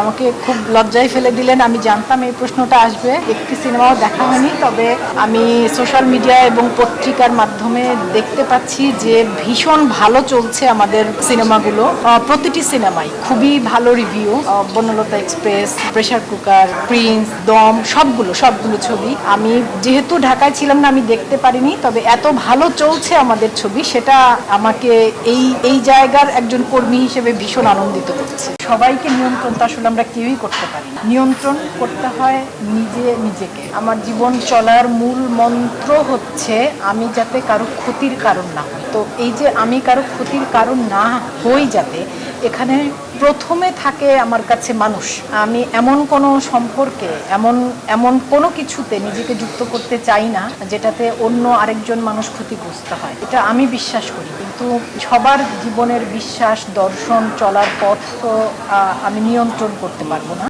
আমাকে খুব লজ্জায় ফেলে দিলেন। আমি জানতাম এই প্রশ্নটা আসবে। একটি সিনেমাও দেখা হয়নি, তবে আমি সোশ্যাল মিডিয়া এবং পত্রিকার মাধ্যমে দেখতে পাচ্ছি যে ভীষণ ভালো চলছে আমাদের সিনেমাগুলো। প্রতিটি সিনেমাই খুবই ভালো review. Banalata express, pressure cooker, Prince, দম, সবগুলো ছবি। আমি যেহেতু ঢাকায় ছিলাম না, আমি দেখতে পারিনি, তবে এত ভালো চলছে আমাদের ছবি, সেটা আমাকে এই জায়গার একজন কর্মী হিসেবে ভীষণ আনন্দিত করছে। সবাইকে নিয়ন্ত্রণ তো আসলে আমরা কেউই করতে পারি না। নিয়ন্ত্রণ করতে হয় নিজেকে। আমার জীবন চলার মূল মন্ত্র হচ্ছে আমি যাতে কারো ক্ষতির কারণ না হই। তো এই যে আমি কারো ক্ষতির কারণ না হই, যাতে এখানে প্রথমে থাকে আমার কাছে মানুষ। আমি এমন কোনো সম্পর্কে, এমন কোনো কিছুতে নিজেকে যুক্ত করতে চাই না যেটাতে অন্য আরেকজন মানুষ ক্ষতিগ্রস্ত হয়। এটা আমি বিশ্বাস করি, কিন্তু সবার জীবনের বিশ্বাস, দর্শন, চলার পথ তো আমি নিয়ন্ত্রণ করতে পারবো না।